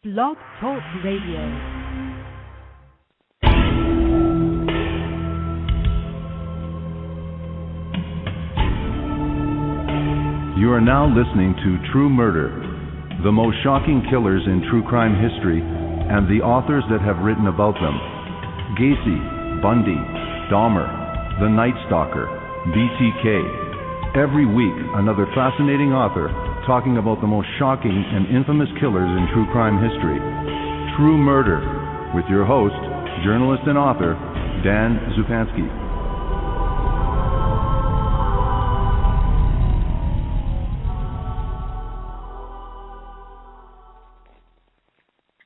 Blog Talk Radio. You are now listening to True Murder, the most shocking killers in true crime history, and the authors that have written about them. Gacy, Bundy, Dahmer, The Night Stalker, BTK. Every week, another fascinating author talking about the most shocking and infamous killers in true crime history. True Murder, with your host, journalist and author, Dan Zupansky.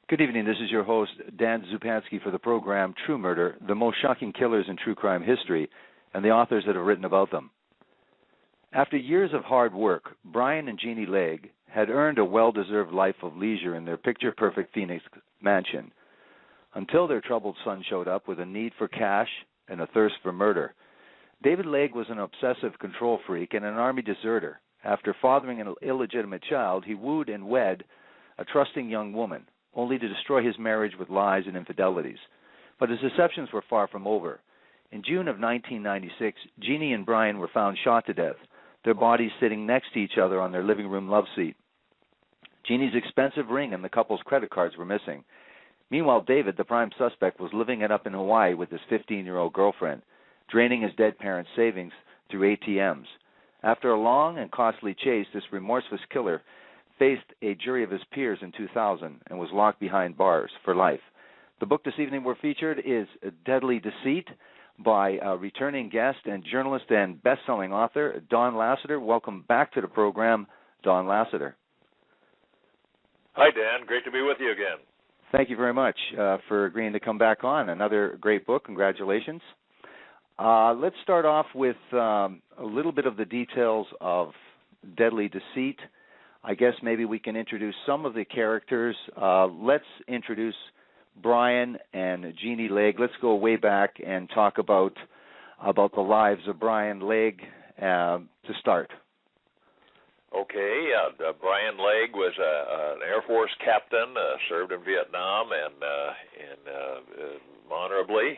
Good evening, this is your host, Dan Zupansky, for the program True Murder, the most shocking killers in true crime history, and the authors that have written about them. After years of hard work, Brian and Jeannie Legg had earned a well-deserved life of leisure in their picture-perfect Phoenix mansion, until their troubled son showed up with a need for cash and a thirst for murder. David Legg was an obsessive control freak and an Army deserter. After fathering an illegitimate child, he wooed and wed a trusting young woman, only to destroy his marriage with lies and infidelities. But his deceptions were far from over. In June of 1996, Jeannie and Brian were found shot to death, their bodies sitting next to each other on their living room loveseat. Jeannie's expensive ring and the couple's credit cards were missing. Meanwhile, David, the prime suspect, was living it up in Hawaii with his 15-year-old girlfriend, draining his dead parents' savings through ATMs. After a long and costly chase, this remorseless killer faced a jury of his peers in 2000 and was locked behind bars for life. The book this evening we're featured is Deadly Deceit by returning guest and journalist and best-selling author Don Lasseter. Welcome back to the program, Don Lasseter. Hi, Dan. Great to be with you again. Thank you very much for agreeing to come back on. Another great book. Congratulations. Let's start off with a little bit of the details of Deadly Deceit. I guess maybe we can introduce some of the characters. Let's introduce Brian and Jeannie Legg. Let's go way back and talk about the lives of Brian Legg to start. Okay. Brian Legg was an Air Force captain, served in Vietnam and honorably,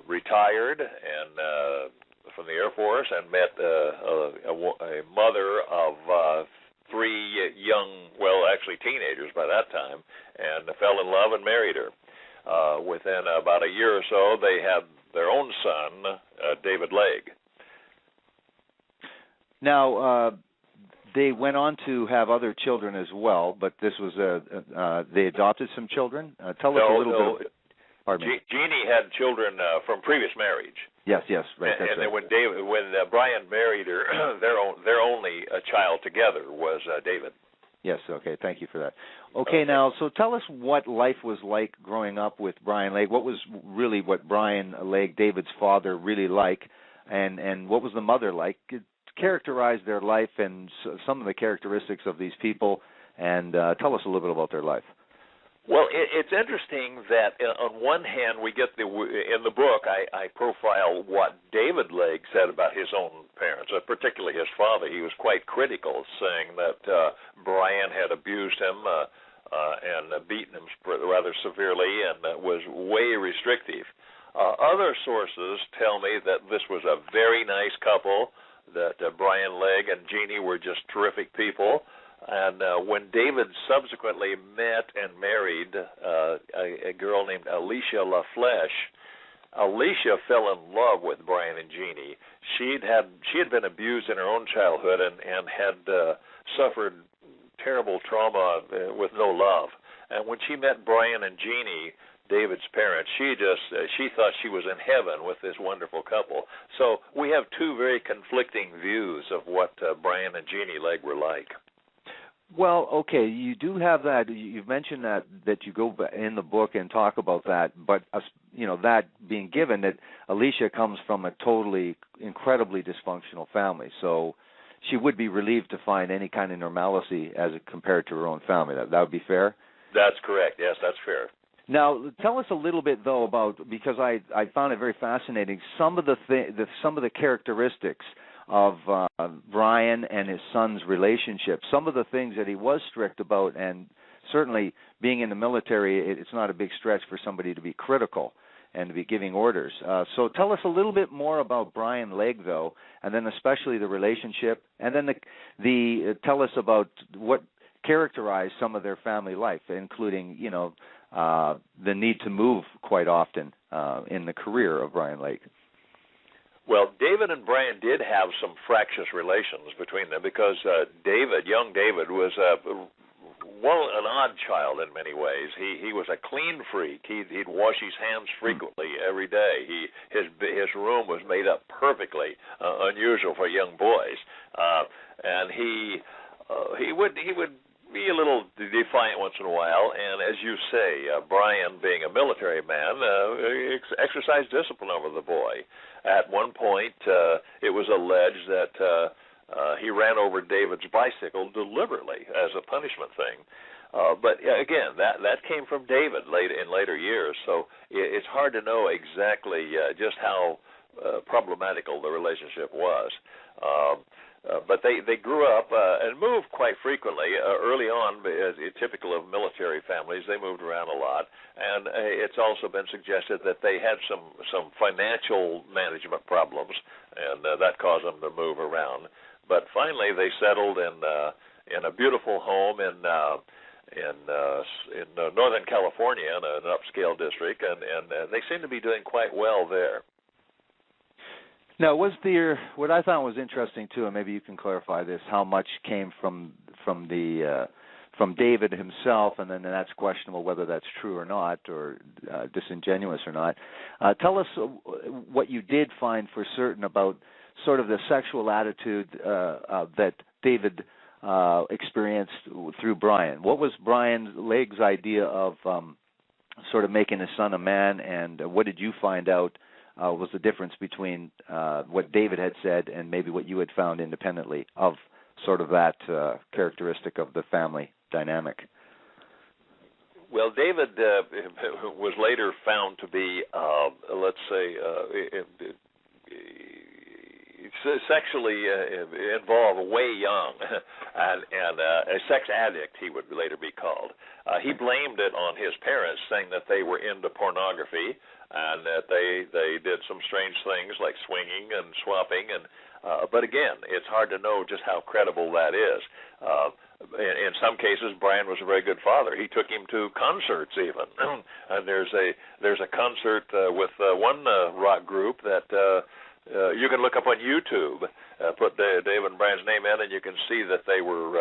retired and from the Air Force, and met a mother of three young, well, actually teenagers by that time, and fell in love and married her. Within about a year or so, they had their own son, David Legg. Now, they went on to have other children as well, but this was they adopted some children. Tell us a little bit. Pardon me. Jeannie had children from previous marriage. Yes, right. And then when Brian married her, their only child together was David. Yes. Okay. Thank you for that. Okay. Now, so tell us what life was like growing up with Brian Legg. What was really what Brian Legg, David's father, really like, and what was the mother like? Characterize their life and some of the characteristics of these people, and tell us a little bit about their life. Well, it's interesting that on one hand, we get in the book, I profile what David Legg said about his own parents, particularly his father. He was quite critical, saying that Brian had abused him and beaten him rather severely and was way restrictive. Other sources tell me that this was a very nice couple, that Brian Legg and Jeannie were just terrific people. And when David subsequently met and married a girl named Alicia LaFleche, Alicia fell in love with Brian and Jeannie. She had been abused in her own childhood and had suffered terrible trauma with no love. And when she met Brian and Jeannie, David's parents, she thought she was in heaven with this wonderful couple. So we have two very conflicting views of what Brian and Jeannie Legg were like. Well, okay, you do have that. You've mentioned that you go in the book and talk about that, but that being given that Alicia comes from a totally incredibly dysfunctional family, so she would be relieved to find any kind of normalcy as compared to her own family. That would be fair? That's correct. Yes, that's fair. Now, tell us a little bit though about, because I found it very fascinating, some of the characteristics of Brian and his son's relationship, some of the things that he was strict about and certainly being in the military, it's not a big stretch for somebody to be critical and to be giving orders. So tell us a little bit more about Brian Legg, though, and then especially the relationship, and then tell us about what characterized some of their family life, including, the need to move quite often in the career of Brian Legg. Well, David and Brian did have some fractious relations between them because young David, was an odd child in many ways. He was a clean freak. He'd wash his hands frequently every day. His room was made up perfectly, unusual for young boys, and he would be a little defiant once in a while. And as you say, Brian, being a military man, exercised discipline over the boy. At one point, it was alleged that he ran over David's bicycle deliberately as a punishment thing. But again, that came from David in later years, so it's hard to know exactly just how problematical the relationship was. But they grew up and moved quite frequently. Early on, typical of military families, they moved around a lot. And it's also been suggested that they had some financial management problems, and that caused them to move around. But finally, they settled in a beautiful home in Northern California, in an upscale district, and they seem to be doing quite well there. Now, what I thought was interesting too, and maybe you can clarify this, how much came from David himself, and then that's questionable whether that's true or not, or disingenuous or not. Tell us what you did find for certain about sort of the sexual attitude that David experienced through Brian. What was Brian Legg's idea of sort of making his son a man, and what did you find out was the difference between what David had said and maybe what you had found independently of sort of that characteristic of the family dynamic? Well, David was later found to be, sexually involved way young, and a sex addict, he would later be called. He blamed it on his parents, saying that they were into pornography and that they did some strange things like swinging and swapping. But again, it's hard to know just how credible that is. In some cases, Brian was a very good father. He took him to concerts even. And there's a concert with one rock group that you can look up on YouTube. Put David and Brian's name in, and you can see that they were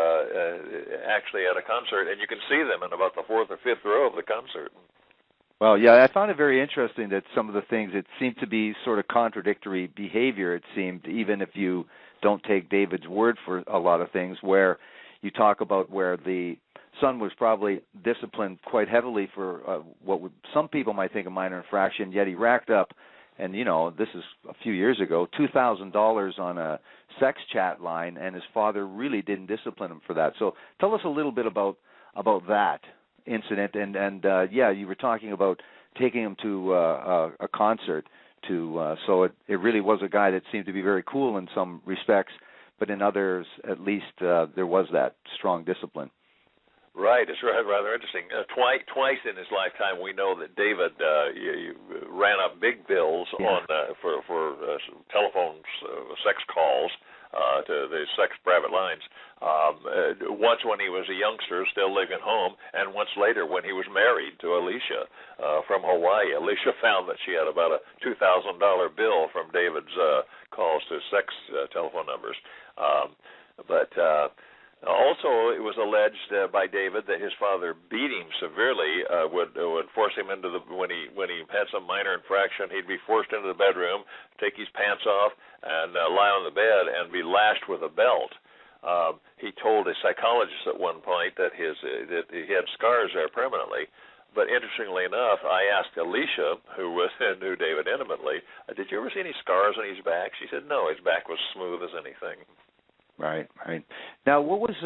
actually at a concert, and you can see them in about the fourth or fifth row of the concert. Well, yeah, I found it very interesting that some of the things, it seemed to be sort of contradictory behavior, it seemed, even if you don't take David's word for a lot of things, where you talk about where the son was probably disciplined quite heavily for some people might think a minor infraction, yet he racked up, and, this is a few years ago, $2,000 on a sex chat line, and his father really didn't discipline him for that. So tell us a little bit about that incident, and you were talking about taking him to a concert, so it really was a guy that seemed to be very cool in some respects, but in others, at least, there was that strong discipline. Right, it's rather interesting. Twice in his lifetime, we know that David ran up big bills for telephone sex calls to the sex private lines. Once when he was a youngster, still living at home, and once later when he was married to Alicia from Hawaii. Alicia found that she had about a $2,000 bill from David's calls to sex telephone numbers. Also, it was alleged by David that his father beat him severely, would force him into when he had some minor infraction, he'd be forced into the bedroom, take his pants off, and lie on the bed and be lashed with a belt. He told a psychologist at one point that he had scars there permanently. But interestingly enough, I asked Alicia, who knew David intimately, did you ever see any scars on his back? She said no, his back was smooth as anything. Right. Now, what was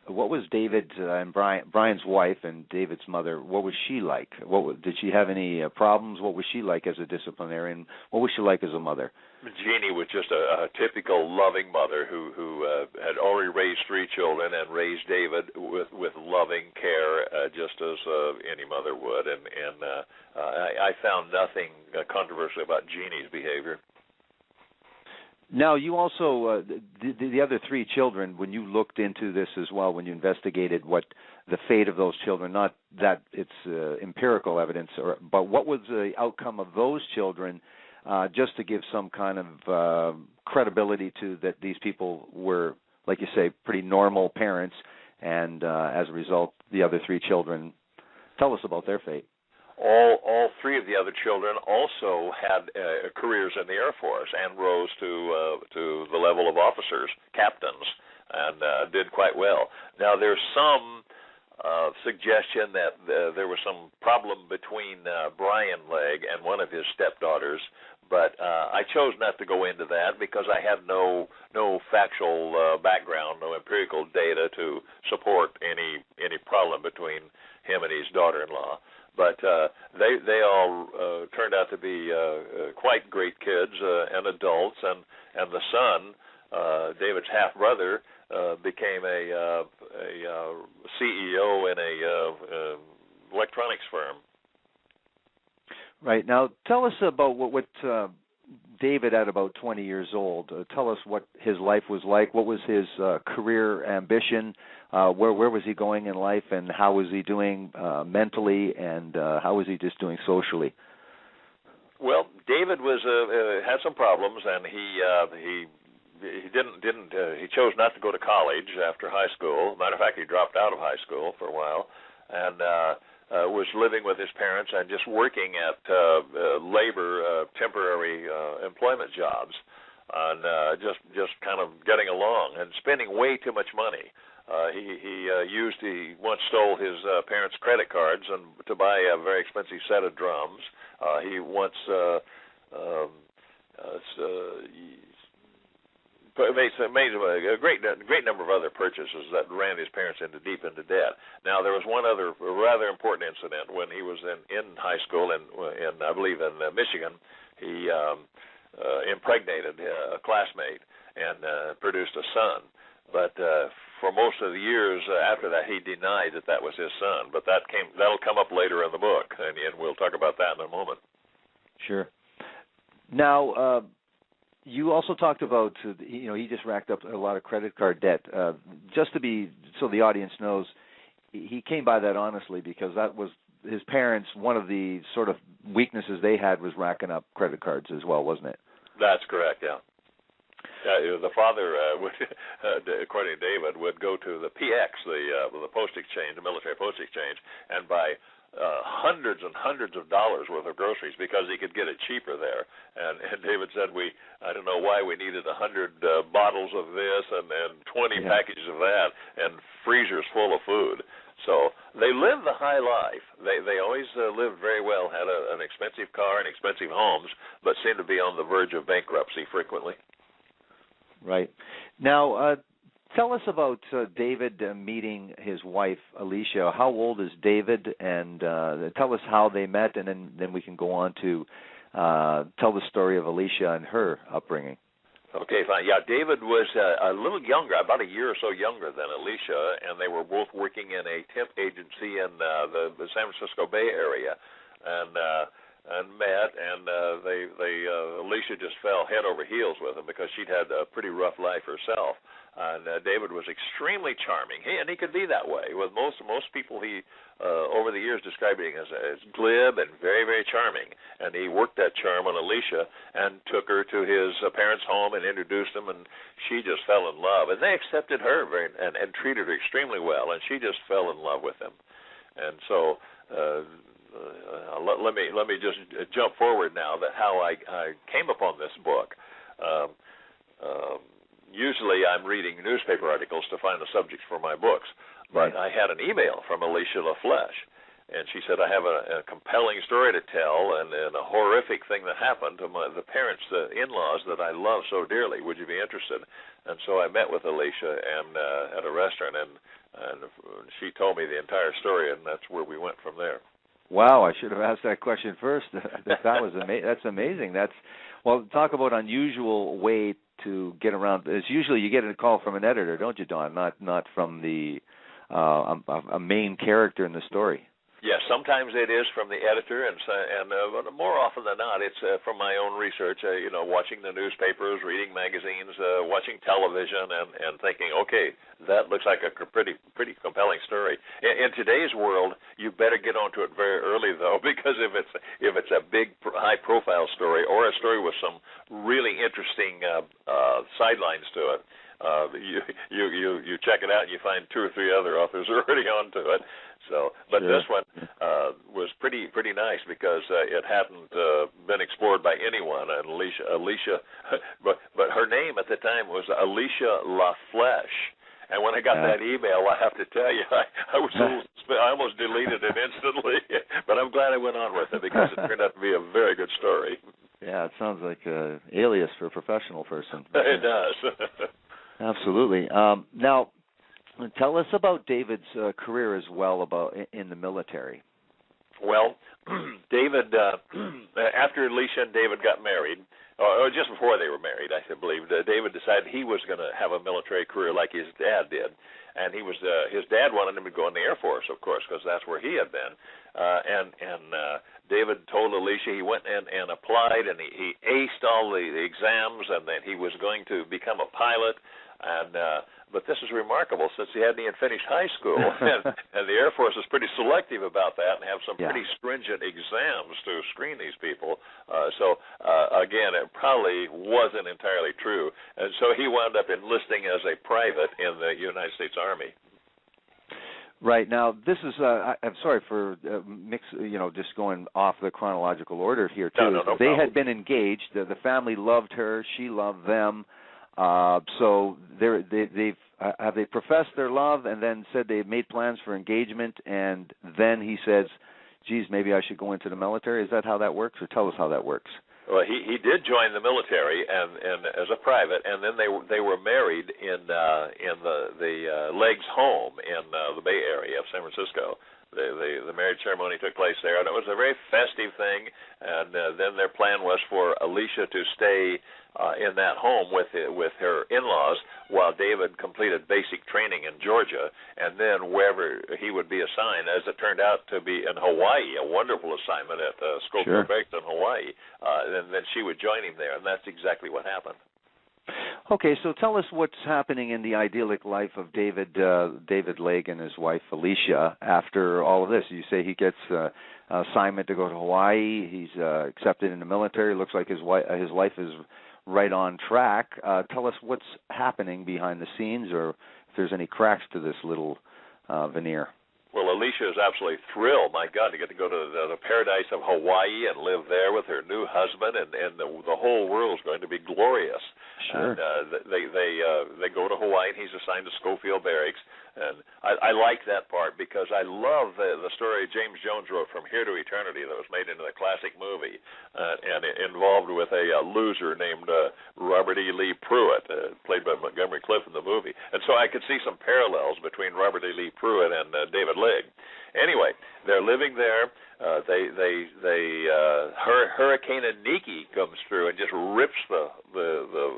what was David and Brian's wife and David's mother? What was she like? Did she have any problems? What was she like as a disciplinarian? What was she like as a mother? Jeannie was just a typical loving mother who had already raised 3 children and raised David with loving care, just as any mother would. And I found nothing controversial about Jeannie's behavior. Now, you also, the other 3 children, when you looked into this as well, when you investigated what the fate of those children, not that it's empirical evidence, but what was the outcome of those children, just to give some kind of credibility to that these people were, like you say, pretty normal parents, and as a result, the other 3 children. Tell us about their fate. All 3 of the other children also had careers in the Air Force and rose to the level of officers, captains, and did quite well. Now, there's some suggestion that there was some problem between Brian Legg and one of his stepdaughters, but I chose not to go into that because I had no factual background, no empirical data to support any problem between him and his daughter-in-law. But they all turned out to be quite great kids and adults, and the son, David's half-brother, became a CEO in a electronics firm. Right. Now, tell us about what David, at about 20 years old, tell us what his life was like. What was his career ambition? Where was he going in life, and how was he doing mentally, and how was he just doing socially? Well, David was had some problems, and he chose not to go to college after high school. Matter of fact, he dropped out of high school for a while, and was living with his parents and just working at labor, temporary employment jobs, and just kind of getting along and spending way too much money. He once stole his parents' credit cards and to buy a very expensive set of drums. He once made a great number of other purchases that ran his parents deep into debt. Now, there was one other rather important incident when he was in high school, in I believe in Michigan. He impregnated a classmate and produced a son. But for most of the years after that, he denied that was his son. But that'll come up later in the book, and we'll talk about that in a moment. Sure. Now, you also talked about, he just racked up a lot of credit card debt. Just so the audience knows, he came by that honestly because that was his parents, one of the sort of weaknesses they had was racking up credit cards as well, wasn't it? That's correct, yeah. The father, according to David, would go to the PX, the post exchange, the military post exchange, and buy hundreds and hundreds of dollars worth of groceries because he could get it cheaper there. And David said, I don't know why we needed 100 bottles of this and 20 packages of that and freezers full of food. So they lived the high life. They always lived very well, had an expensive car and expensive homes, but seemed to be on the verge of bankruptcy frequently. Right. Now, tell us about David meeting his wife, Alicia. How old is David? And tell us how they met, and then we can go on to tell the story of Alicia and her upbringing. Okay, fine. Yeah, David was a little younger, about a year or so younger than Alicia, and they were both working in a temp agency in the San Francisco Bay Area, and met, and Alicia just fell head over heels with him because she'd had a pretty rough life herself. And David was extremely charming, and he could be that way. With most people, he over the years described him as glib and very, very charming. And he worked that charm on Alicia and took her to his parents' home and introduced them, and she just fell in love. And they accepted her and treated her extremely well, and she just fell in love with him. And so. Let me just jump forward now. That how I came upon this book. Usually, I'm reading newspaper articles to find the subjects for my books, but I had an email from Alicia LaFleche, and she said, I have a compelling story to tell and a horrific thing that happened to the parents, the in-laws that I love so dearly. Would you be interested? And so I met with Alicia and at a restaurant, and And she told me the entire story, and that's where we went from there. Wow, I should have asked that question first. That's amazing. Well, talk about unusual way to get around. It's usually you get a call from an editor, don't you, Don? Not from the a main character in the story. Yes, sometimes it is from the editor, and more often than not, it's from my own research. Watching the newspapers, reading magazines, watching television, and thinking, okay, that looks like a pretty compelling story. In today's world, you better get onto it very early, though, because if it's a big, high-profile story or a story with some really interesting sidelines to it, you check it out and you find 2 or 3 other authors already onto it. So, but sure. This one was pretty nice because it hadn't been explored by anyone. And Alicia, but her name at the time was Alicia LaFleche. And when I got that email, I have to tell you, I almost deleted it instantly. But I'm glad I went on with it because it turned out to be a very good story. Yeah, it sounds like an alias for a professional person. It does. Absolutely. Now, tell us about David's career as well in the military. Well, David, after Alicia and David got married, or just before they were married, I believe, David decided he was going to have a military career like his dad did. And his dad wanted him to go in the Air Force, of course, because that's where he had been. David told Alicia he went and applied, and he aced all the exams, and that he was going to become a pilot. But this is remarkable since he hadn't even finished high school, and the Air Force is pretty selective about that and have some pretty stringent exams to screen these people. Again, it probably wasn't entirely true, and so he wound up enlisting as a private in the United States Army. Right. Now, this is, I'm sorry for just going off the chronological order here, too. No they problem. had been engaged. The family loved her. She loved them. So have they professed their love and then said they made plans for engagement, and then he says, geez, maybe I should go into the military? Is that how that works, or tell us how that works? Well, he did join the military and as a private, and then they were married in the Legg's home in the Bay Area of San Francisco. The marriage ceremony took place there, and it was a very festive thing. And then their plan was for Alicia to stay in that home with her in-laws while David completed basic training in Georgia, and then wherever he would be assigned, as it turned out to be in Hawaii, a wonderful assignment at Schofield Base in Hawaii, and then she would join him there, and that's exactly what happened. Okay, so tell us what's happening in the idyllic life of David Legg and his wife Alicia after all of this. You say he gets an assignment to go to Hawaii. He's accepted in the military. Looks like his life is right on track. Tell us what's happening behind the scenes, or if there's any cracks to this little veneer. Well, Alicia is absolutely thrilled, my God, to get to go to the paradise of Hawaii and live there with her new husband, and the whole world's going to be glorious. Sure. And they go to Hawaii, and he's assigned to Schofield Barracks. And I like that part because I love the story James Jones wrote, From Here to Eternity, that was made into the classic movie, and it involved with a loser named Robert E. Lee Pruitt, played by Montgomery Clift in the movie. And so I could see some parallels between Robert E. Lee Pruitt and David Legg. Anyway, they're living there. Hurricane Niki comes through and just rips the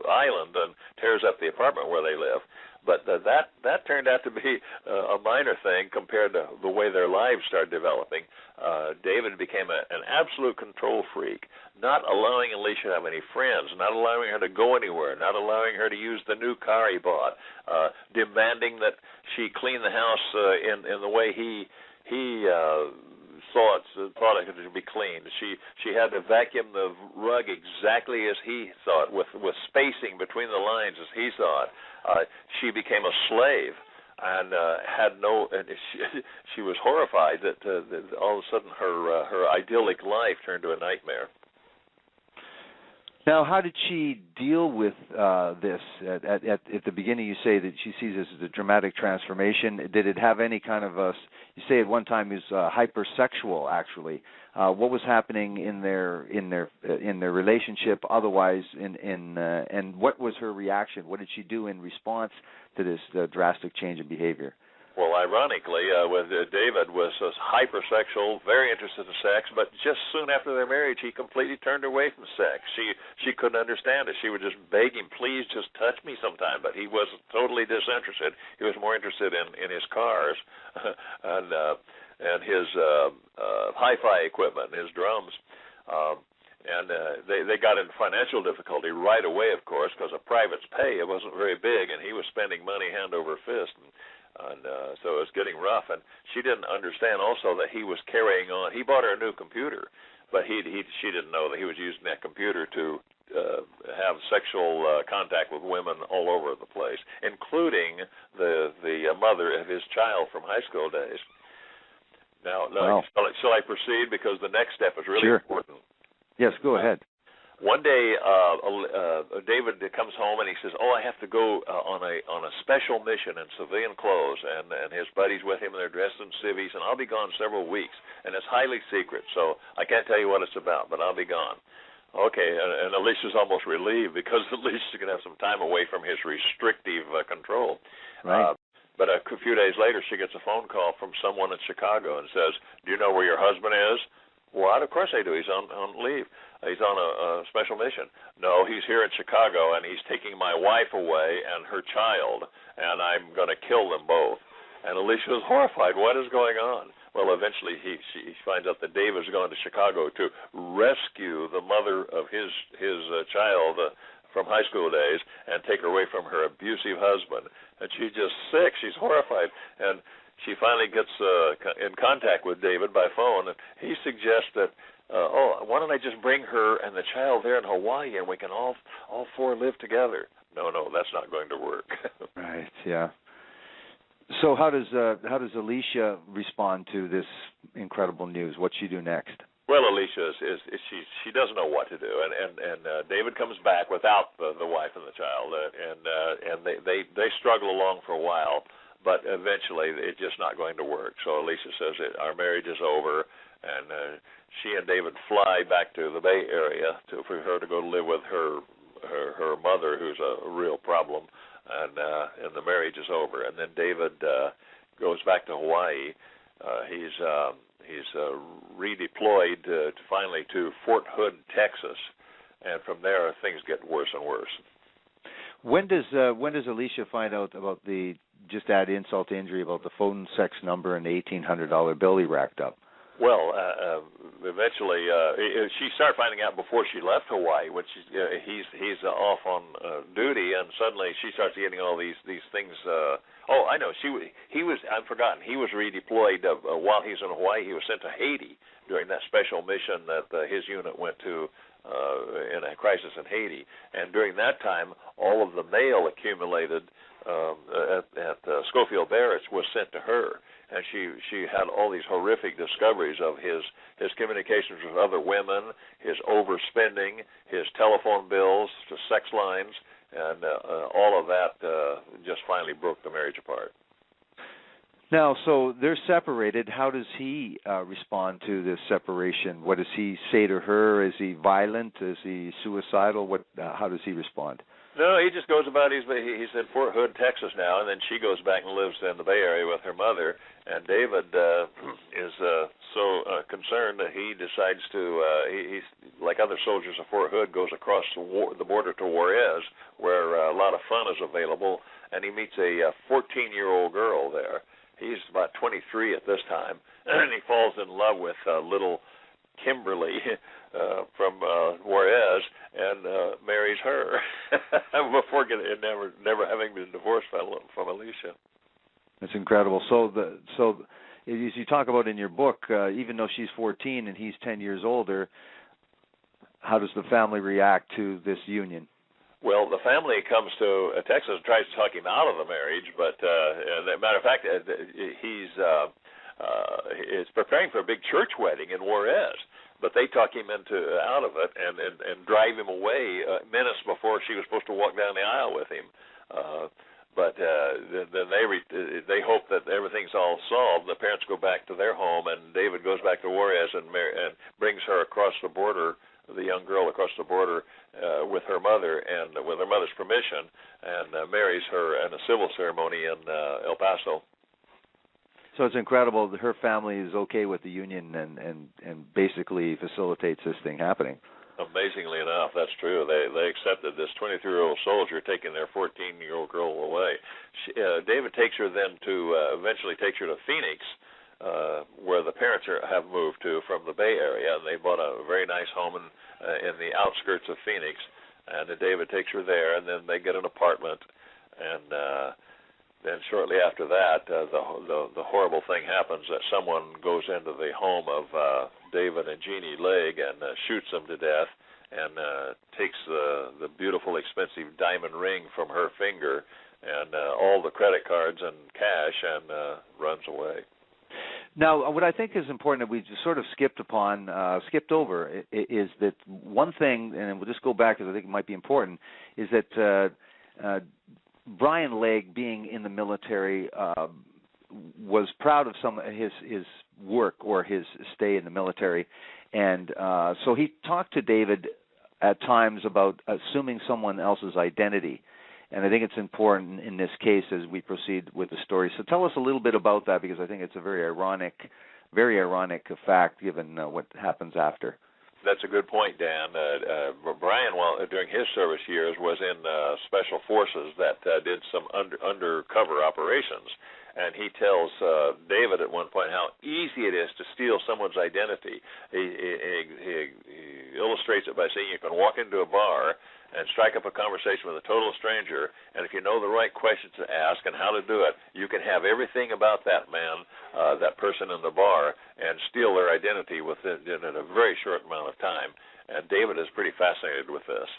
island and tears up the apartment where they live. But that turned out to be a minor thing compared to the way their lives started developing. David became an absolute control freak, not allowing Alicia to have any friends, not allowing her to go anywhere, not allowing her to use the new car he bought, demanding that she clean the house in the way he thought it should be cleaned. She had to vacuum the rug exactly as he thought, with spacing between the lines as he thought. She became a slave and she was horrified that all of a sudden her idyllic life turned to a nightmare. Now, how did she deal with this? At the beginning, you say that she sees this as a dramatic transformation. Did it have any kind of you say at one time he was hypersexual, actually. What was happening in their relationship otherwise, and what was her reaction? What did she do in response to this drastic change in behavior? Well, ironically, with David was hypersexual, very interested in sex, but just soon after their marriage, he completely turned away from sex. She couldn't understand it. She would just beg him, please just touch me sometime, but he was totally disinterested. He was more interested in his cars and his hi-fi equipment, his drums. And they got into financial difficulty right away, of course, because of private's pay. It wasn't very big, and he was spending money hand over fist. And so it was getting rough, and she didn't understand also that he was carrying on. He bought her a new computer, but she didn't know that he was using that computer to have sexual contact with women all over the place, including the mother of his child from high school days. Now, wow. Shall I proceed? Because the next step is really Sure. important. Yes, go ahead. One day, David comes home and he says, "Oh, I have to go on a special mission in civilian clothes," and his buddies with him, and they're dressed in civvies, and I'll be gone several weeks, and it's highly secret, so I can't tell you what it's about, but I'll be gone. Okay, and Alicia's almost relieved because at least she's going to have some time away from his restrictive control. Right. But a few days later, she gets a phone call from someone in Chicago and says, "Do you know where your husband is?" "What? Of course I do. He's on leave. He's on a special mission." "No, he's here in Chicago, and he's taking my wife away and her child, and I'm going to kill them both." And Alicia was horrified. What is going on? Well, eventually she finds out that David's gone to Chicago to rescue the mother of his child from high school days and take her away from her abusive husband. And she's just sick. She's horrified. And she finally gets in contact with David by phone, and he suggests that, why don't I just bring her and the child there in Hawaii, and we can all four live together? No, that's not going to work. Right. Yeah. So how does Alicia respond to this incredible news? What's she do next? Well, Alicia she doesn't know what to do, and David comes back without the wife and the child, and they struggle along for a while. But eventually, it's just not going to work. So Alicia says our marriage is over, and she and David fly back to the Bay Area for her to go live with her mother, who's a real problem, and the marriage is over. And then David goes back to Hawaii. He's redeployed finally to Fort Hood, Texas, and from there things get worse and worse. When does Alicia find out about the, just add insult to injury, about the phone sex number and the $1,800 bill he racked up? Well, eventually she started finding out before she left Hawaii, when he's off on duty, and suddenly she starts getting all these things. I know. I've forgotten. He was redeployed while he's in Hawaii. He was sent to Haiti during that special mission that his unit went to in a crisis in Haiti. And during that time, all of the mail accumulated at Schofield Barracks was sent to her. And she had all these horrific discoveries of his communications with other women, his overspending, his telephone bills to sex lines, and all of that just finally broke the marriage apart. Now, so they're separated. How does he respond to this separation? What does he say to her? Is he violent? Is he suicidal? How does he respond? No, he just goes about. He's in Fort Hood, Texas now, and then she goes back and lives in the Bay Area with her mother. And David is so concerned that he decides to. He's like other soldiers of Fort Hood, goes across the border to Juarez, where a lot of fun is available, and he meets a 14-year-old girl there. He's about 23 at this time, and he falls in love with little Kimberly from Juarez and marries her before never having been divorced from Alicia. That's incredible. So as you talk about in your book, even though she's 14 and he's 10 years older, how does the family react to this union? Well, the family comes to Texas and tries to talk him out of the marriage, but as a matter of fact, he's preparing for a big church wedding in Juarez. But they talk him out of it and drive him away minutes before she was supposed to walk down the aisle with him. But then they hope that everything's all solved. The parents go back to their home, and David goes back to Juarez and brings her across the border, the young girl across the border with her mother, and with her mother's permission, and marries her in a civil ceremony in El Paso. So it's incredible that her family is okay with the union and basically facilitates this thing happening. Amazingly enough, that's true. They accepted this 23-year-old soldier taking their 14-year-old girl away. David takes her then eventually takes her to Phoenix, where the parents have moved to from the Bay Area, and they bought a very nice home in the outskirts of Phoenix. And David takes her there, and then they get an apartment, and then shortly after that, the horrible thing happens that someone goes into the home of David and Jeannie Legg and shoots them to death, and takes the beautiful, expensive diamond ring from her finger and all the credit cards and cash, and runs away. Now, what I think is important that we just sort of skipped over, is that one thing, and we'll just go back because I think it might be important, is that Brian Legg, being in the military, was proud of some of his work or his stay in the military, and so he talked to David at times about assuming someone else's identity. And I think it's important in this case as we proceed with the story. So tell us a little bit about that, because I think it's a very ironic fact given what happens after. That's a good point, Dan. Brian, during his service years, was in special forces that did some undercover operations. And he tells David at one point how easy it is to steal someone's identity. He illustrates it by saying you can walk into a bar and strike up a conversation with a total stranger, and if you know the right questions to ask and how to do it, you can have everything about that man, that person in the bar, and steal their identity in a very short amount of time. And David is pretty fascinated with this.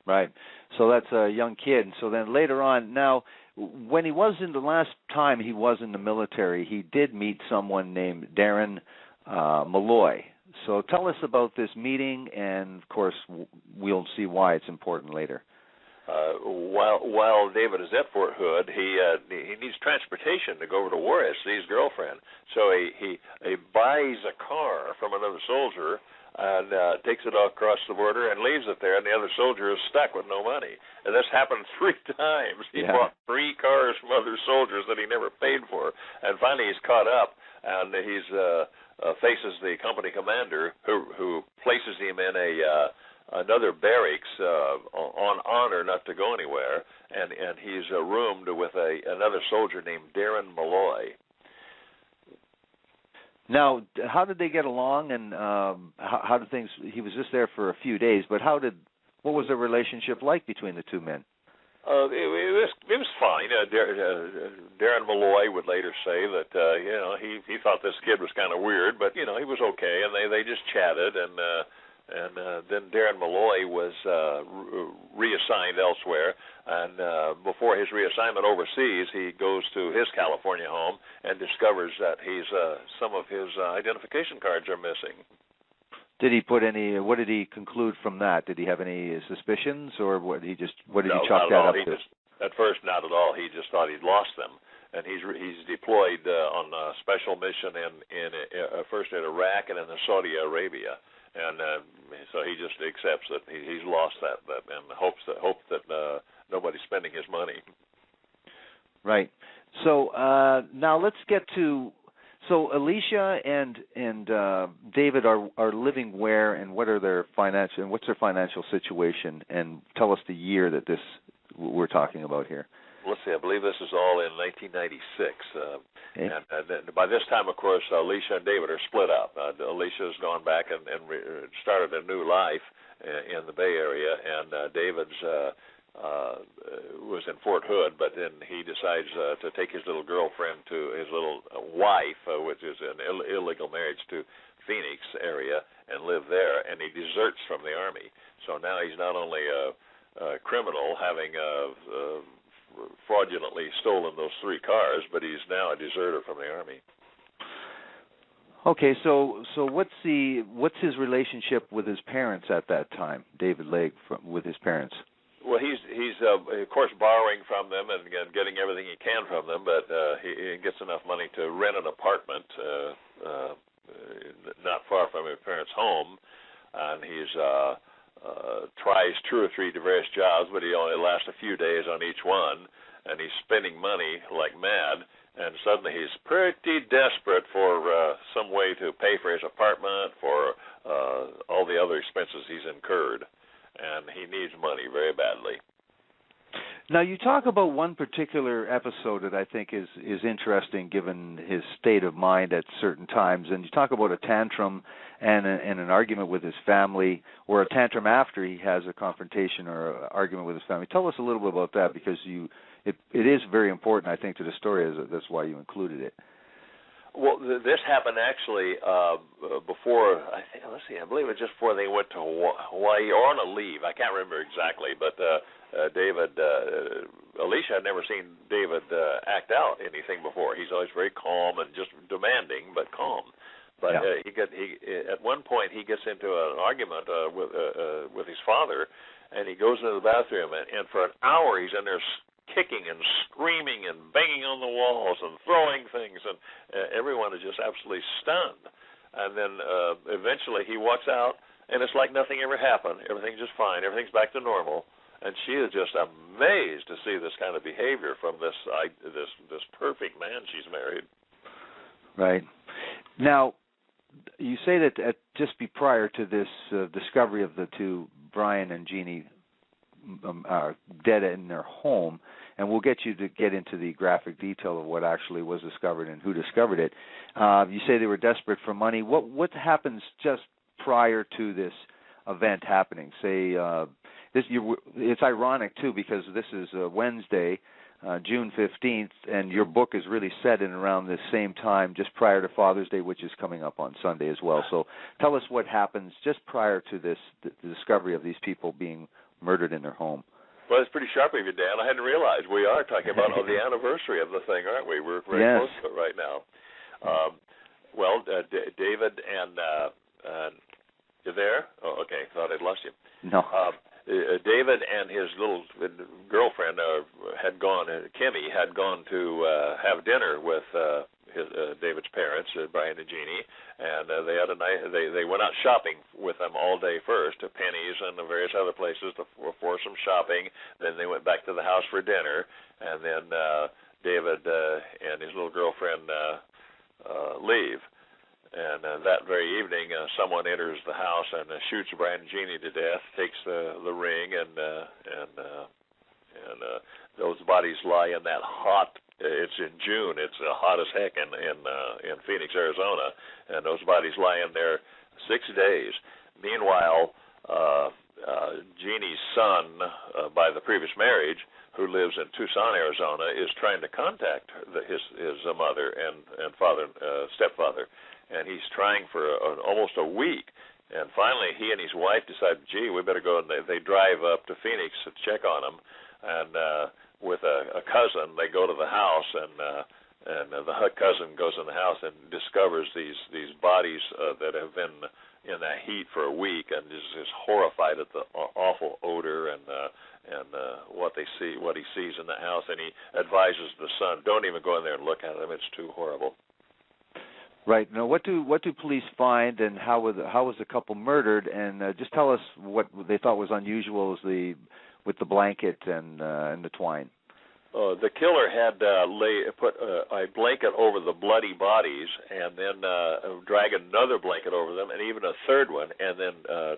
Right. So that's a young kid. So then later on, now, when he was in the last time he was in the military, he did meet someone named Darren Malloy. So tell us about this meeting, and of course we'll see why it's important later. While David is at Fort Hood, he needs transportation to go over to Juarez to see his girlfriend. So he buys a car from another soldier and takes it across the border and leaves it there, and the other soldier is stuck with no money. And this happened 3 times. He bought 3 cars from other soldiers that he never paid for, and finally he's caught up, and he's faces the company commander, who places him in another barracks on honor not to go anywhere, and he's roomed with another soldier named Darren Malloy. Now, how did they get along, and how did things? He was just there for a few days, but what was the relationship like between the two men? It was fine. Darren Malloy would later say that he thought this kid was kind of weird, but he was okay, and they just chatted, and then Darren Malloy was reassigned elsewhere, and before his reassignment overseas, he goes to his California home and discovers that some of his identification cards are missing. Did he put any? What did he conclude from that? Did he have any suspicions, or what did he chalk that up to? At first, not at all. He just thought he'd lost them, and he's deployed on a special mission in first in Iraq and then Saudi Arabia, and so he just accepts that he's lost that and hopes that nobody's spending his money. Right. So now let's get to. So Alicia and David are living where, and what's their financial situation, and tell us the year that this we're talking about here. Let's see, I believe this is all in 1996, and by this time, of course, Alicia and David are split up. Alicia's gone back and started a new life in the Bay Area, and David's was in Fort Hood, but then he decides to take his little girlfriend to his little wife, which is an illegal marriage, to Phoenix area and live there, and he deserts from the Army. So now he's not only a criminal, having fraudulently stolen those 3 cars, but he's now a deserter from the Army. Okay, so what's his relationship with his parents at that time, David Legg, with his parents? Well, he's of course borrowing from them and getting everything he can from them, but he gets enough money to rent an apartment not far from his parents' home, and he's tries 2 or 3 various jobs, but he only lasts a few days on each one, and he's spending money like mad, and suddenly he's pretty desperate for some way to pay for his apartment, for all the other expenses he's incurred, and he needs money very badly. Now, you talk about one particular episode that I think is interesting given his state of mind at certain times, and you talk about a tantrum and an argument with his family, or a tantrum after he has a confrontation or an argument with his family. Tell us a little bit about that, because it is very important, I think, to the story. That's why you included it. Well, this happened actually before, I believe it was just before they went to Hawaii, or on a leave. I can't remember exactly, but Alicia had never seen David act out anything before. He's always very calm and just demanding, but calm. But at one point he gets into an argument with his father, and he goes into the bathroom, and for an hour he's in there kicking and screaming and banging on the walls and throwing things, and everyone is just absolutely stunned. And then eventually he walks out, and it's like nothing ever happened. Everything's just fine. Everything's back to normal. And she is just amazed to see this kind of behavior from this perfect man she's married. Right. Now, you say that just prior to this discovery of the two, Brian and Jeannie, dead in their home, and we'll get you to get into the graphic detail of what actually was discovered and who discovered it. You say they were desperate for money. What happens just prior to this event happening? Say, it's ironic too, because this is Wednesday, June 15th, and your book is really set in around the same time, just prior to Father's Day, which is coming up on Sunday as well. So tell us what happens just prior to this, the discovery of these people being murdered in their home. Well, it's pretty sharp of you, Dan. I hadn't realized we are talking about the anniversary of the thing, aren't we? We're very close to it right now. David and you there? Oh, okay. Thought I'd lost you. No. David and his little girlfriend Kimmy, had gone to have dinner with David's parents, Brian and Jeannie, and they had they went out shopping with them all day first, to Penny's and the various other places for some shopping. Then they went back to the house for dinner, and then David and his little girlfriend leave. And that very evening, someone enters the house and shoots Brian and Jeannie to death, takes the ring, and those bodies lie in that hot. It's in June. It's hot as heck in Phoenix, Arizona, and those bodies lie in there 6 days. Meanwhile, Jeannie's son, by the previous marriage, who lives in Tucson, Arizona, is trying to contact his mother and stepfather. And he's trying for almost a week. And finally, he and his wife decide, gee, we better go. And they drive up to Phoenix to check on him. And with a cousin, they go to the house, and the cousin goes in the house and discovers these bodies that have been in that heat for a week, and is horrified at the awful odor and what he sees in the house. And he advises the son, don't even go in there and look at them. It's too horrible. Right. Now, what do police find, and how was the couple murdered? And just tell us what they thought was unusual with the blanket and the twine. The killer had put a blanket over the bloody bodies, and then drag another blanket over them, and even a third one, and then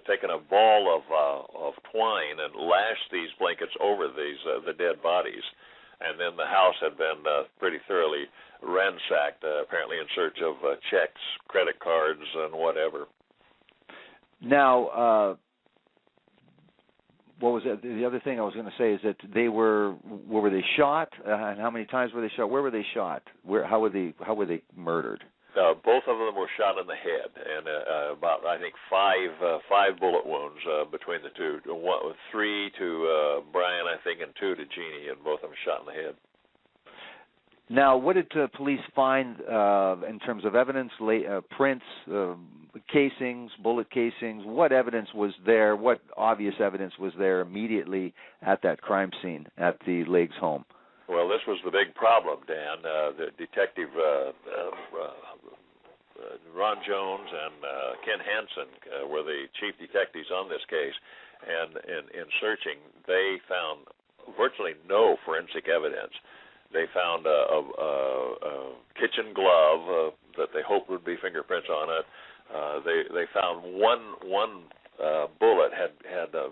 taken a ball of twine and lashed these blankets over the dead bodies. And then the house had been pretty thoroughly ransacked, apparently in search of checks, credit cards, and whatever. Now, what was it? The other thing I was going to say is that were they shot? And how many times were they shot? Where were they shot? How were they murdered? Both of them were shot in the head, and about, I think, five bullet wounds between the two. 3 to Brian, I think, and 2 to Jeannie, and both of them shot in the head. Now, what did police find in terms of evidence, prints, casings, bullet casings? What evidence was there? What obvious evidence was there immediately at that crime scene at the Legg's home? Well, this was the big problem, Dan. The detective Ron Jones and Ken Hansen were the chief detectives on this case, and in searching, they found virtually no forensic evidence. They found a kitchen glove that they hoped would be fingerprints on it. They found one bullet had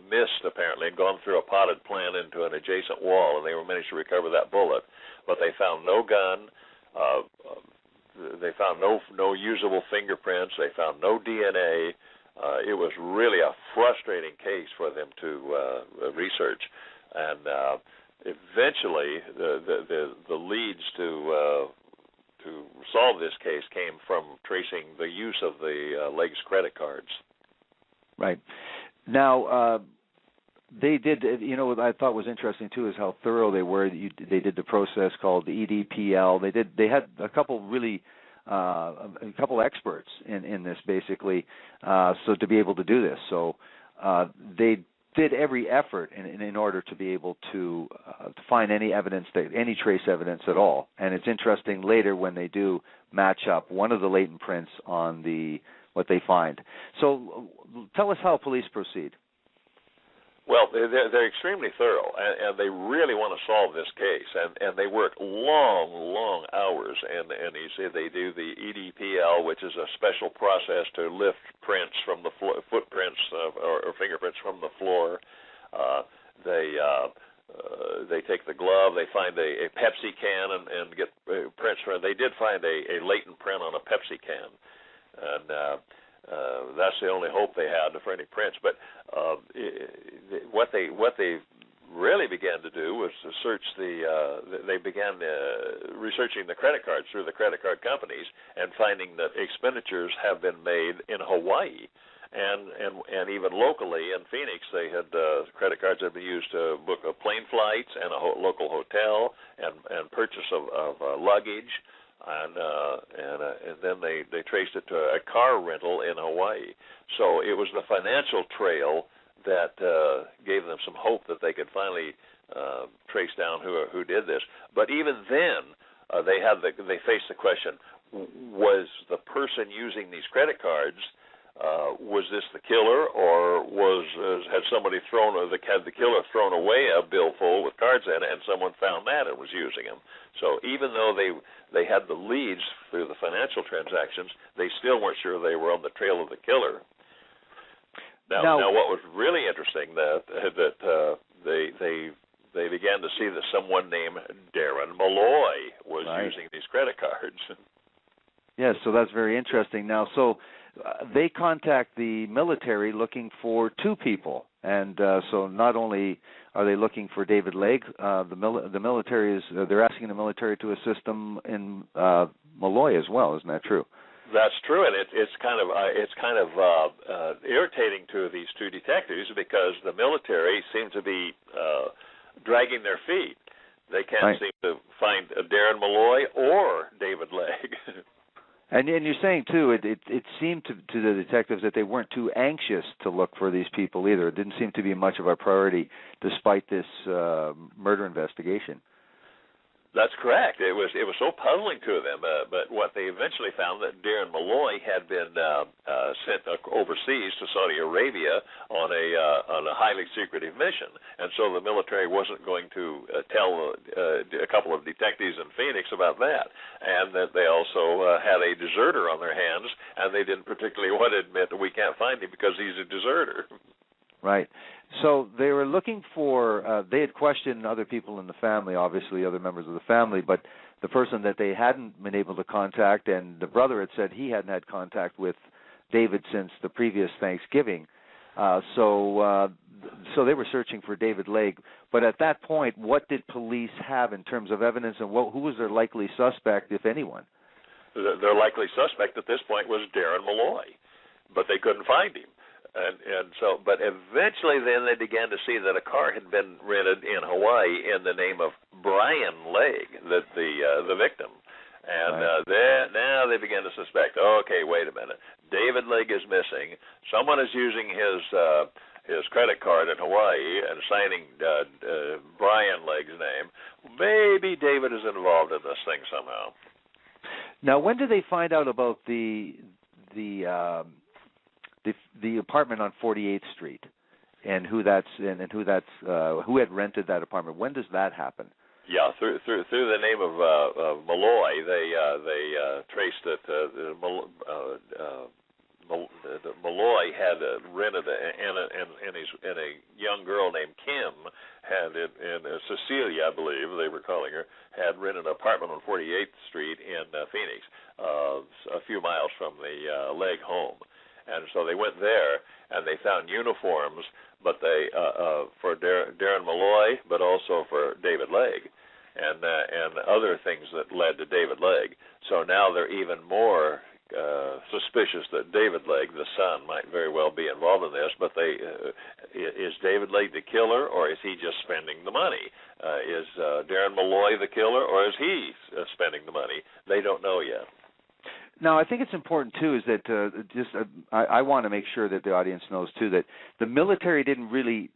missed apparently and gone through a potted plant into an adjacent wall, and they managed to recover that bullet. But they found no gun. They found no usable fingerprints. They found no DNA. It was really a frustrating case for them to research, and eventually the leads to solve this case came from tracing the use of the Legg's credit cards. Right. Now, they did, what I thought was interesting, too, is how thorough they were. They did the process called the EDPL. They had a couple really, a couple experts in this, basically, so to be able to do this. So they did every effort in order to be able to find any evidence, any trace evidence at all. And it's interesting later when they do match up one of the latent prints on what they find. So tell us how police proceed. Well, they're extremely thorough, and they really want to solve this case, and they work long hours, and you see they do the EDPL, which is a special process to lift prints from the footprints or fingerprints from the floor. They take the glove, they find a Pepsi can and get prints from it. They did find a latent print on a Pepsi can, and that's the only hope they had for any prints. But what they really began to do was to search they began researching the credit cards through the credit card companies and finding that expenditures have been made in Hawaii and even locally in Phoenix. They had credit cards that had been used to book plane flights and a local hotel and purchase of luggage. And then they traced it to a car rental in Hawaii. So it was the financial trail that gave them some hope that they could finally trace down who did this. But even then, they faced the question: was the person using these credit cards? Was this the killer, or had somebody had the killer thrown away a billful with cards in it, and someone found that and was using them? So even though they had the leads through the financial transactions, they still weren't sure they were on the trail of the killer. Now what was really interesting that they began to see that someone named Darren Malloy was using these credit cards. Yes, so that's very interesting. Now, so they contact the military looking for two people, and so not only are they looking for David Legg, the military they're asking the military to assist them in Malloy as well. Isn't that true? That's true, and it's kind of irritating to these two detectives because the military seem to be dragging their feet. They can't seem to find Darren Malloy or David Legg. And you're saying, too, it seemed to the detectives that they weren't too anxious to look for these people either. It didn't seem to be much of a priority despite this murder investigation. That's correct. It was so puzzling to them, but what they eventually found that Darren Malloy had been sent overseas to Saudi Arabia on a highly secretive mission, and so the military wasn't going to tell a couple of detectives in Phoenix about that, and that they also had a deserter on their hands, and they didn't particularly want to admit that we can't find him because he's a deserter. Right. So they were looking for, they had questioned other people in the family, obviously other members of the family, but the person that they hadn't been able to contact, and the brother had said he hadn't had contact with David since the previous Thanksgiving. So they were searching for David Legg. But at that point, what did police have in terms of evidence, and who was their likely suspect, if anyone? Their likely suspect at this point was Darren Malloy, but they couldn't find him. And so, but eventually then they began to see that a car had been rented in Hawaii in the name of Brian Legg, the victim. And now they began to suspect, okay, wait a minute, David Legg is missing. Someone is using his credit card in Hawaii and signing Brian Legg's name. Maybe David is involved in this thing somehow. Now, when did they find out about the apartment on 48th Street and who had rented that apartment? When does that happen? Yeah, through the name of Malloy, they traced it. Malloy had rented and a young girl named Kim had it, and Cecilia, I believe they were calling her, had rented an apartment on 48th Street in Phoenix, a few miles from the Legg home. And so they went there, and they found uniforms, but they for Darren Malloy, but also for David Legg, and other things that led to David Legg. So now they're even more suspicious that David Legg, the son, might very well be involved in this. But is David Legg the killer, or is he just spending the money? Is Darren Malloy the killer, or is he spending the money? They don't know yet. Now, I think it's important, too, is that I want to make sure that the audience knows, too, that the military didn't really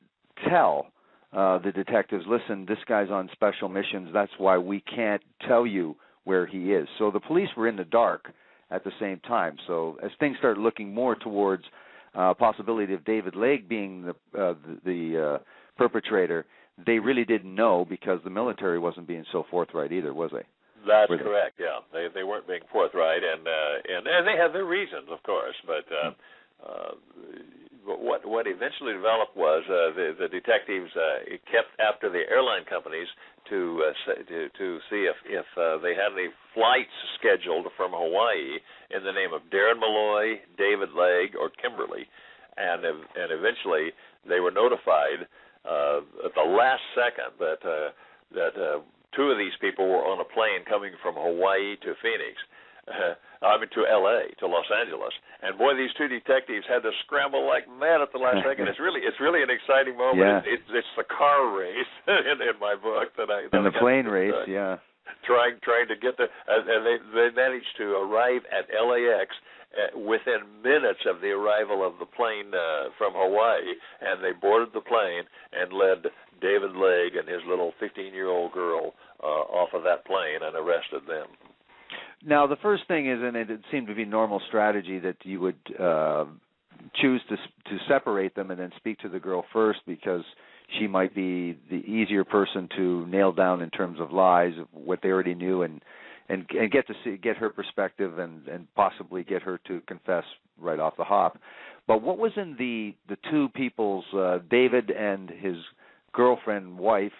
tell the detectives, listen, this guy's on special missions, that's why we can't tell you where he is. So the police were in the dark at the same time. So as things started looking more towards possibility of David Legg being the perpetrator, they really didn't know because the military wasn't being so forthright either, was they? That's correct. Yeah, they weren't being forthright, and they had their reasons, of course. But what eventually developed was the detectives kept after the airline companies to see if they had any flights scheduled from Hawaii in the name of Darren Malloy, David Legg, or Kimberly, and eventually they were notified at the last second that two of these people were on a plane coming from Hawaii to Phoenix, to L.A., to Los Angeles. And boy, these two detectives had to scramble like mad at the last second. It's really an exciting moment. Yeah. It's the car race in my book that and the plane race, yeah. Trying to get and they managed to arrive at LAX within minutes of the arrival of the plane from Hawaii, and they boarded the plane and led David Legg and his little 15-year-old girl off of that plane and arrested them. Now, the first thing is, and it seemed to be normal strategy, that you would choose to separate them and then speak to the girl first because she might be the easier person to nail down in terms of lies, what they already knew, and get her perspective and possibly get her to confess right off the hop. But what was in the two people's, David and his girlfriend, wife,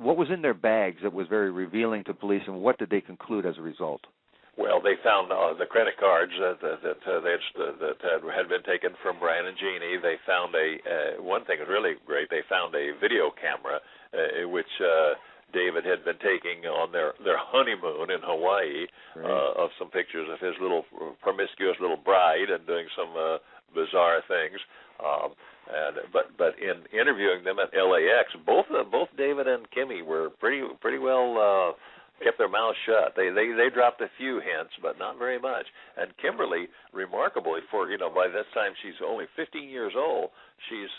what was in their bags that was very revealing to police, and what did they conclude as a result? Well, they found the credit cards that had been taken from Brian and Jeannie. They found one thing was really great. They found a video camera which David had been taking on their honeymoon in Hawaii of some pictures of his little promiscuous little bride and doing some bizarre things. But in interviewing them at LAX, both David and Kimmy were pretty well kept their mouths shut. They dropped a few hints, but not very much. And Kimberly, remarkably, by this time she's only 15 years old, she's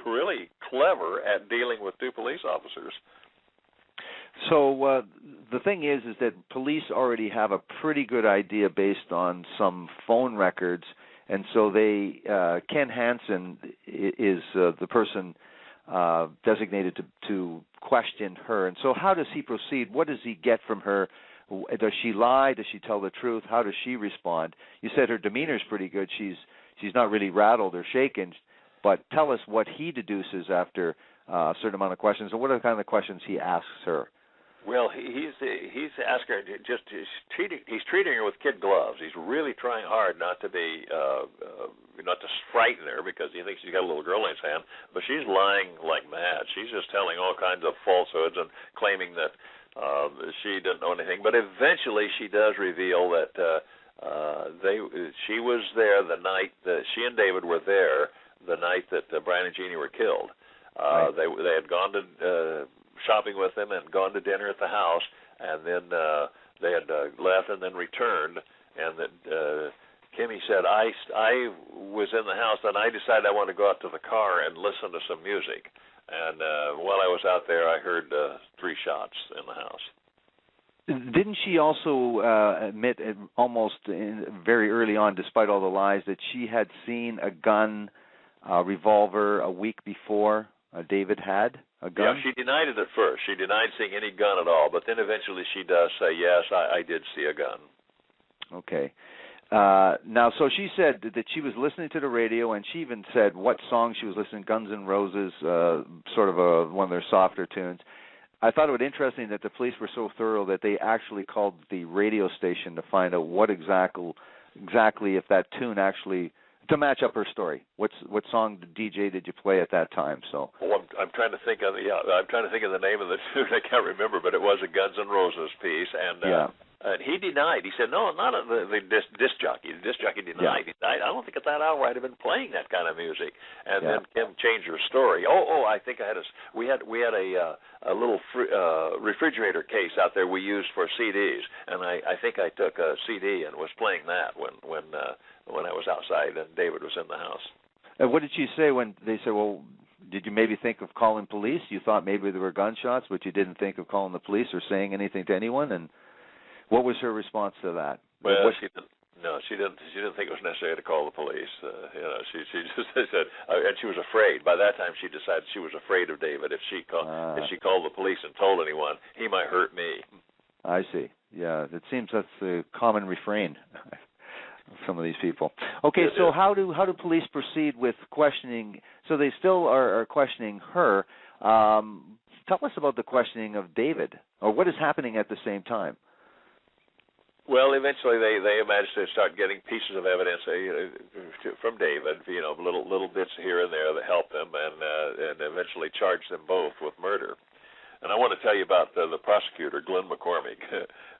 really clever at dealing with two police officers. So the thing is that police already have a pretty good idea based on some phone records, and so they Ken Hansen is the person designated to question her. And so how does he proceed? What does he get from her? Does she lie? Does she tell the truth? How does she respond? You said her demeanor is pretty good. She's not really rattled or shaken. But tell us what he deduces after a certain amount of questions, and what are the kind of questions he asks her? Well, he's asking her he's treating her with kid gloves. He's really trying hard not to be not to frighten her because he thinks she's got a little girl in his hand. But she's lying like mad. She's just telling all kinds of falsehoods and claiming that she didn't know anything. But eventually, she does reveal that she was there the night that she and David were there the night that Brian and Jeannie were killed. Right. They had gone to shopping with them and gone to dinner at the house, and then they had left and then returned, and that Kimmy said, I was in the house and I decided I want to go out to the car and listen to some music, and while I was out there I heard 3 shots in the house. Didn't she also admit almost very early on, despite all the lies, that she had seen a gun, revolver a week before David had? A gun? Yeah, she denied it at first. She denied seeing any gun at all, but then eventually she does say, yes, I did see a gun. Okay. Now, so she said that she was listening to the radio, and she even said what song she was listening, Guns N' Roses, sort of one of their softer tunes. I thought it was interesting that the police were so thorough that they actually called the radio station to find out what exactly if that tune actually, to match up her story. What song DJ did you play at that time? So. Well, I'm trying to think of the name of the tune. I can't remember, but it was a Guns N' Roses piece, and and he denied. He said, no, not the disc jockey. The disc jockey denied. Yeah. I don't think at that hour I'd have been playing that kind of music. And then Kim changed her story. I think we had a little refrigerator case out there we used for CDs, and I think I took a CD and was playing that when I was outside and David was in the house. And what did she say when they said, well, did you maybe think of calling police? You thought maybe there were gunshots, but you didn't think of calling the police or saying anything to anyone? And what was her response to that? Well, she didn't. No, she didn't think it was necessary to call the police. She just said, and she was afraid. By that time, she decided she was afraid of David. If she called the police and told anyone, he might hurt me. I see. Yeah, it seems that's the common refrain of some of these people. Okay, so how do police proceed with questioning? So they still are questioning her. Tell us about the questioning of David, or what is happening at the same time. Well, eventually they managed to start getting pieces of evidence from David, little bits here and there that helped them, and eventually charged them both with murder. And I want to tell you about the prosecutor, Glenn McCormick.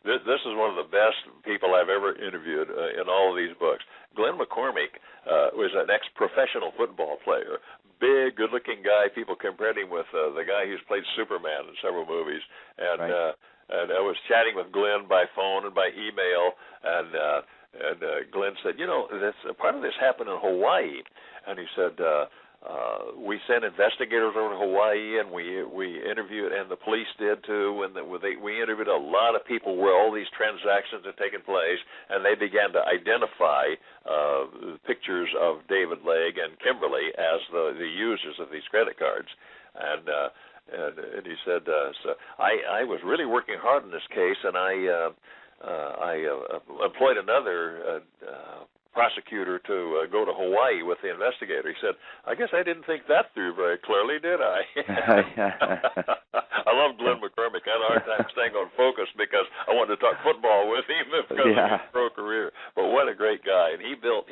This is one of the best people I've ever interviewed in all of these books. Glenn McCormick was an ex-professional football player, big, good-looking guy. People compared him with the guy who's played Superman in several movies, and. Right. And I was chatting with Glenn by phone and by email, and Glenn said, that's part of this happened in Hawaii. And he said, we sent investigators over to Hawaii, and we interviewed, and the police did too, and we interviewed a lot of people where all these transactions had taken place, and they began to identify pictures of David Legg and Kimberly as the users of these credit cards. And he said, so I was really working hard in this case, and I employed another prosecutor to go to Hawaii with the investigator. He said, I guess I didn't think that through very clearly, did I? I love Glenn McCormick. I had a hard time staying on focus because I wanted to talk football with him because of his pro career. But what a great guy. And he built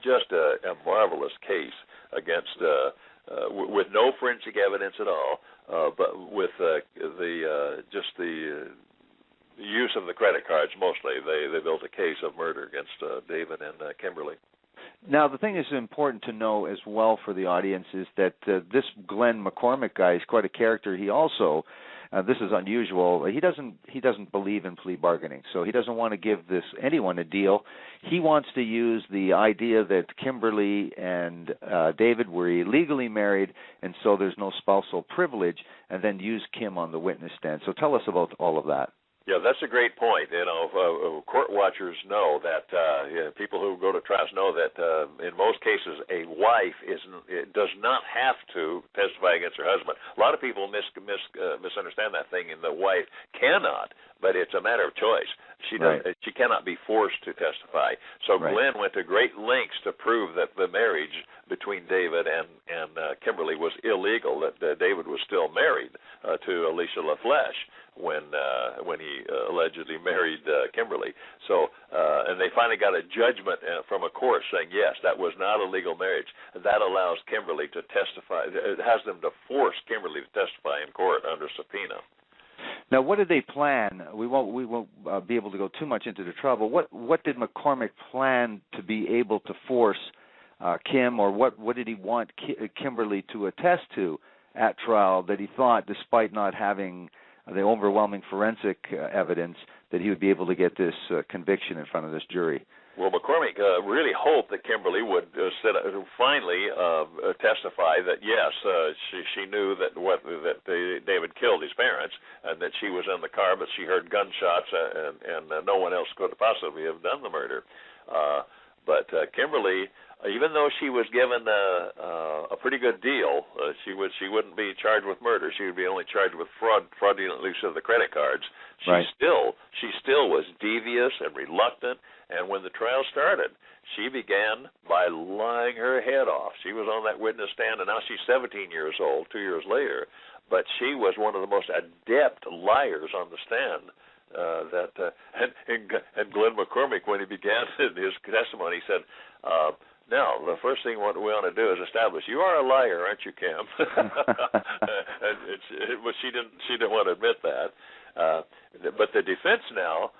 just a marvelous case against with no forensic evidence at all, but with the use of the credit cards mostly. They built a case of murder against David and Kimberly. Now, the thing is important to know as well for the audience is that this Glenn McCormick guy is quite a character. He also, this is unusual, he doesn't believe in plea bargaining, so he doesn't want to give anyone a deal. He wants to use the idea that Kimberly and David were illegally married, and so there's no spousal privilege, and then use Kim on the witness stand. So tell us about all of that. Yeah, that's a great point. Court watchers know that people who go to trials know that in most cases a wife does not have to testify against her husband. A lot of people misunderstand that thing, and the wife cannot, but it's a matter of choice. She cannot be forced to testify. So Glenn went to great lengths to prove that the marriage between David and Kimberly was illegal, that David was still married to Alicia LaFleche when he allegedly married Kimberly. So, and they finally got a judgment from a court saying, yes, that was not a legal marriage. That allows Kimberly to testify. It has them to force Kimberly to testify in court under subpoena. Now, what did they plan? We won't be able to go too much into the trouble. What did McCormick plan to be able to force Kim, or what did he want Kimberly to attest to at trial that he thought, despite not having the overwhelming forensic evidence, that he would be able to get this conviction in front of this jury? Well, McCormick really hoped that Kimberly would finally testify that yes, she knew that David killed his parents, and that she was in the car, but she heard gunshots, and no one else could possibly have done the murder. But Kimberly, even though she was given a pretty good deal, she wouldn't be charged with murder. She would be only charged with fraudulent use of the credit cards. She still was devious and reluctant. And when the trial started, she began by lying her head off. She was on that witness stand, and now she's 17 years old, 2 years later. But she was one of the most adept liars on the stand. And Glenn McCormick, when he began his testimony, he said, now, the first thing what we want to do is establish you are a liar, aren't you, Kim? But she didn't want to admit that. But the defense now,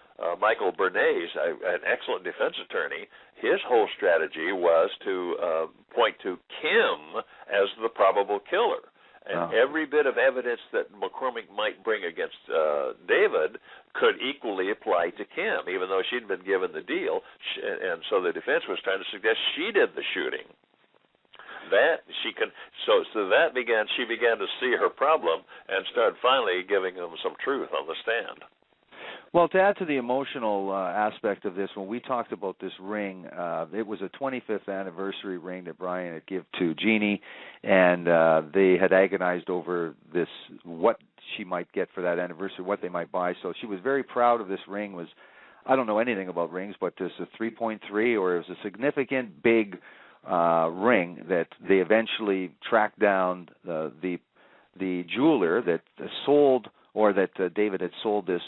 Michael Bernays, an excellent defense attorney, his whole strategy was to point to Kim as the probable killer. And every bit of evidence that McCormick might bring against David could equally apply to Kim, even though she'd been given the deal. And so the defense was trying to suggest she did the shooting. She began to see her problem and started finally giving them some truth on the stand. Well, to add to the emotional aspect of this, when we talked about this ring, it was a 25th anniversary ring that Brian had given to Jeannie, and they had agonized over this, what she might get for that anniversary, what they might buy. So she was very proud of this ring. I don't know anything about rings, but this is a 3.3, or it was a significant big ring that they eventually tracked down the jeweler that sold, or that David had sold this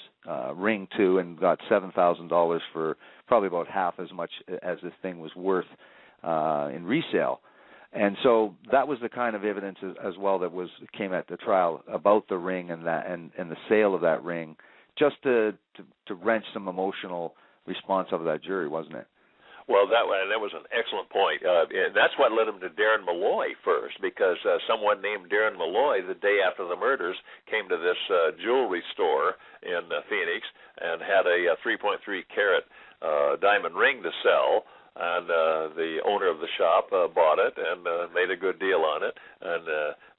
ring to, and got $7,000 for probably about half as much as this thing was worth in resale. And so that was the kind of evidence as well that came at the trial about the ring and the sale of that ring, just to wrench some emotional response out of that jury, wasn't it? Well, that was an excellent point. And that's what led him to Darren Malloy first, because someone named Darren Malloy, the day after the murders, came to this jewelry store in Phoenix and had a 3.3 carat diamond ring to sell. And the owner of the shop bought it and made a good deal on it.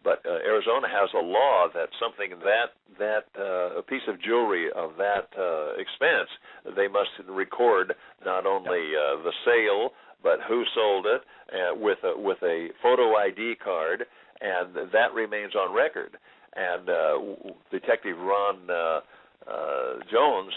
But Arizona has a law that something a piece of jewelry of that expense, they must record not only the sale but who sold it with a photo ID card, and that remains on record. And Detective Ron Jones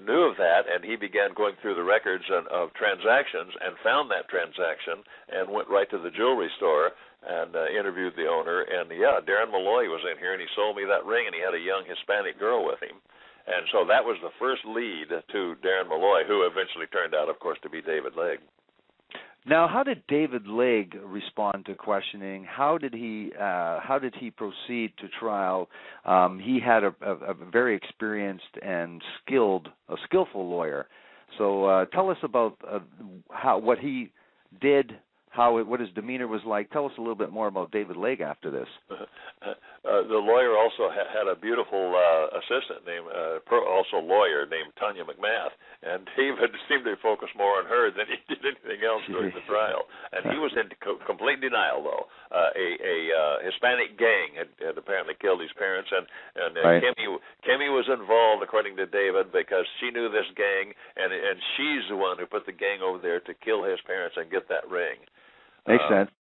knew of that, and he began going through the records of transactions and found that transaction and went right to the jewelry store and interviewed the owner. And Darren Malloy was in here, and he sold me that ring, and he had a young Hispanic girl with him. And so that was the first lead to Darren Malloy, who eventually turned out, of course, to be David Legg. Now, how did David Legg respond to questioning? How did he proceed to trial? He had a very experienced and skillful lawyer. So tell us about what he did, what his demeanor was like. Tell us a little bit more about David Legg after this. The lawyer also had a beautiful assistant lawyer named Tanya McMath, and David seemed to focus more on her than he did anything else during the trial. And he was in complete denial, though. A Hispanic gang had apparently killed his parents, and right. Kimmy was involved, according to David, because she knew this gang, and she's the one who put the gang over there to kill his parents and get that ring. Makes sense.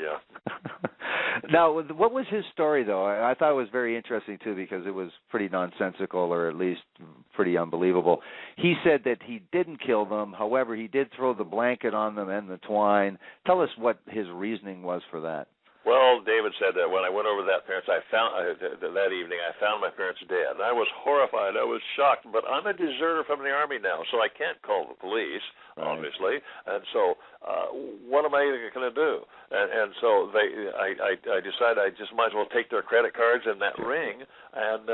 Yeah. Now, what was his story, though? I thought it was very interesting, too, because it was pretty nonsensical, or at least pretty unbelievable. He said that he didn't kill them. However, he did throw the blanket on them and the twine. Tell us what his reasoning was for that. Well, David said that when I went over to that parents, that evening, I found my parents dead. And I was horrified. I was shocked. But I'm a deserter from the Army now, so I can't call the police, obviously. And so what am I going to do? And so I decided I just might as well take their credit cards and that ring, and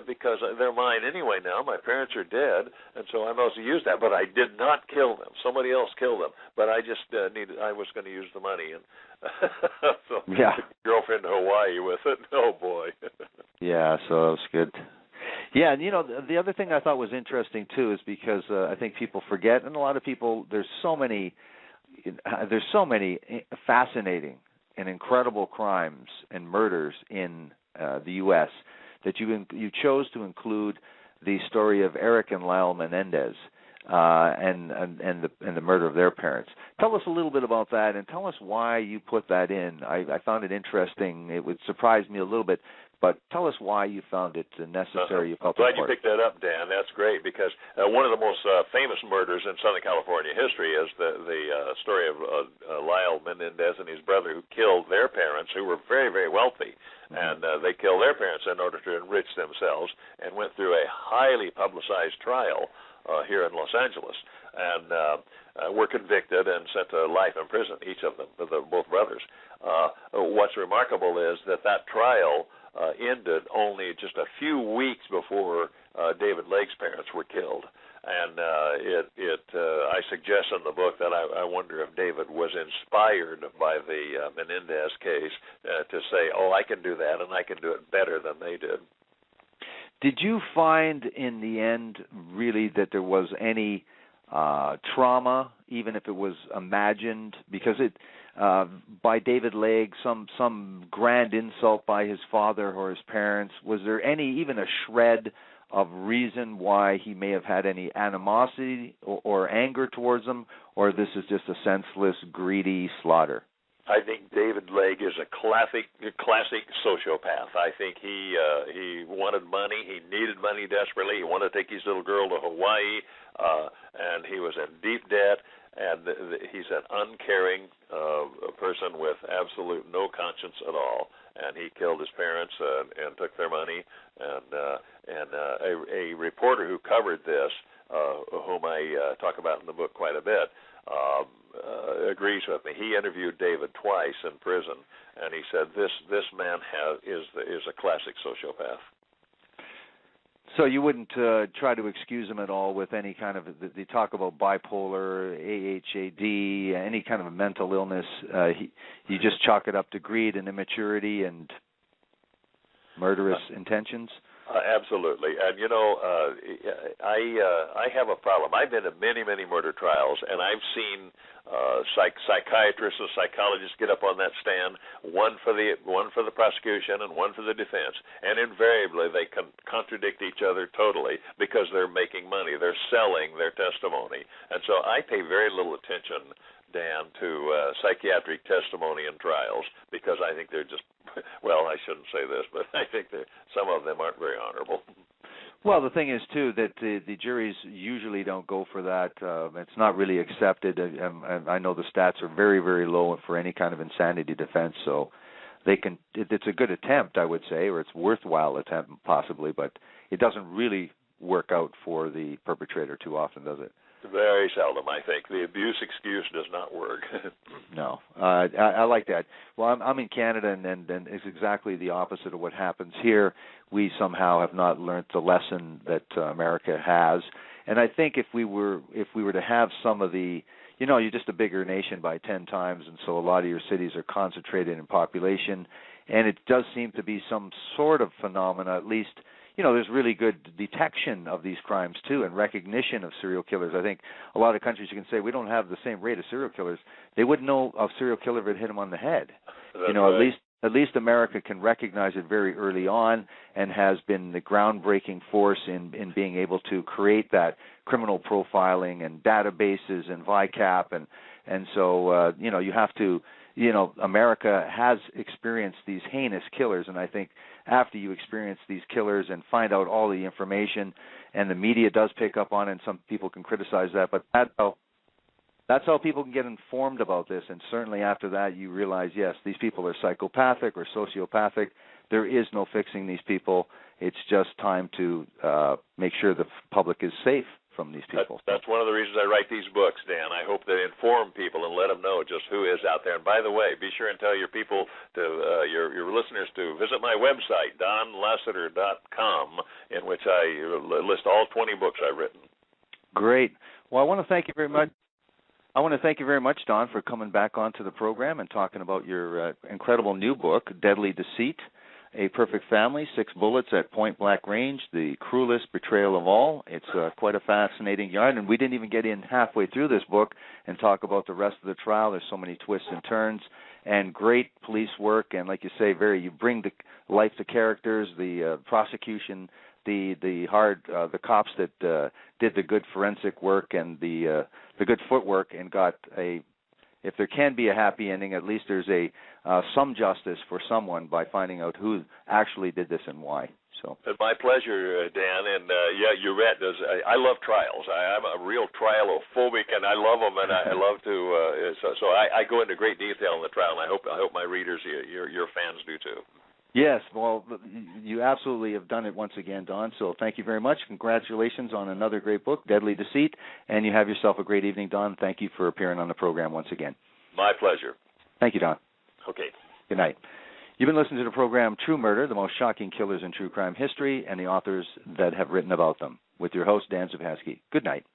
because they're mine anyway now. My parents are dead, and so I might as well use that. But I did not kill them. Somebody else killed them. But I just I was going to use the money, and so girlfriend to Hawaii with it. Oh boy. Yeah, so that was good. Yeah, and the other thing I thought was interesting too is because I think people forget, and a lot of people, there's so many fascinating and incredible crimes and murders in the U.S. that you chose to include the story of Eric and Lyle Menendez. and the murder of their parents. Tell us a little bit about that, and tell us why you put that in. I found it interesting. It would surprise me a little bit, but tell us why you found it necessary. You felt glad important. you picked that up, Dan. That's great, because one of the most famous murders in Southern California history is the story of Lyle Menendez and his brother, who killed their parents, who were very, very wealthy. And they killed their parents in order to enrich themselves, and went through a highly publicized trial here in Los Angeles, and were convicted and sent to life in prison, each of them, both brothers. What's remarkable is that trial ended only just a few weeks before David Legg's parents were killed. And I suggest in the book that I wonder if David was inspired by the Menendez case to say, oh, I can do that, and I can do it better than they did. Did you find in the end really that there was any trauma, even if it was imagined? Because by David Legg, some grand insult by his father or his parents, was there even a shred of reason why he may have had any animosity or anger towards them, or this is just a senseless, greedy slaughter? I think David Legg is a classic sociopath. I think he wanted money. He needed money desperately. He wanted to take his little girl to Hawaii, and he was in deep debt. And he's an uncaring person with absolute no conscience at all. And he killed his parents and took their money. And a reporter who covered this, whom I talk about in the book quite a bit, agrees with me. He interviewed David twice in prison, and he said this man is a classic sociopath. So you wouldn't try to excuse him at all with any kind of, they talk about bipolar, AHAD, any kind of a mental illness. You just chalk it up to greed and immaturity and murderous intentions? Absolutely. And, I have a problem. I've been to many, many murder trials, and I've seen psychiatrists and psychologists get up on that stand, one for the prosecution and one for the defense, and invariably they contradict each other totally because they're making money. They're selling their testimony. And so I pay very little attention, Dan, to psychiatric testimony in trials because I think they're just, well, I shouldn't say this, but I think some of them aren't very honorable. Well, the thing is, too, that the juries usually don't go for that. It's not really accepted. I know the stats are very, very low for any kind of insanity defense, so it's a good attempt, I would say, or it's a worthwhile attempt possibly, but it doesn't really work out for the perpetrator too often, does it? Very seldom, I think. The abuse excuse does not work. No. I like that. Well, I'm in Canada, and it's exactly the opposite of what happens here. We somehow have not learned the lesson that America has. And I think if we were to have some of the, you're just a bigger nation by 10 times, and so a lot of your cities are concentrated in population, and it does seem to be some sort of phenomena, at least, there's really good detection of these crimes, too, and recognition of serial killers. I think a lot of countries you can say, we don't have the same rate of serial killers. They wouldn't know a serial killer if it hit them on the head. That's right. At least America can recognize it very early on and has been the groundbreaking force in being able to create that criminal profiling and databases and VICAP. And so, you have to, America has experienced these heinous killers, and I think after you experience these killers and find out all the information, and the media does pick up on it, and some people can criticize that, but that's how people can get informed about this, and certainly after that you realize, yes, these people are psychopathic or sociopathic. There is no fixing these people. It's just time to make sure the public is safe from these people. That's one of the reasons I write these books, Dan. I hope they inform people and let them know just who is out there. And by the way, be sure and tell your people, your listeners, to visit my website, donlasseter.com, in which I list all 20 books I've written. Great. Well, I want to thank you very much. Don, for coming back onto the program and talking about your incredible new book, Deadly Deceit, A Perfect Family, 6 Bullets at Point-Blank Range, the cruelest betrayal of all. It's quite a fascinating yarn, and we didn't even get in halfway through this book and talk about the rest of the trial. There's so many twists and turns, and great police work, and like you say, you bring the life to characters. The prosecution the cops that did the good forensic work and the good footwork and got if there can be a happy ending, at least there's some justice for someone by finding out who actually did this and why. So it's my pleasure, Dan. And you're right. I love trials. I'm a real trialophobic, and I love them, and I love to. So I go into great detail in the trial, and I hope my readers, your fans, do too. Yes, well, you absolutely have done it once again, Don, so thank you very much. Congratulations on another great book, Deadly Deceit, and you have yourself a great evening, Don. Thank you for appearing on the program once again. My pleasure. Thank you, Don. Okay. Good night. You've been listening to the program True Murder, the most shocking killers in true crime history, and the authors that have written about them, with your host, Dan Zupaski. Good night.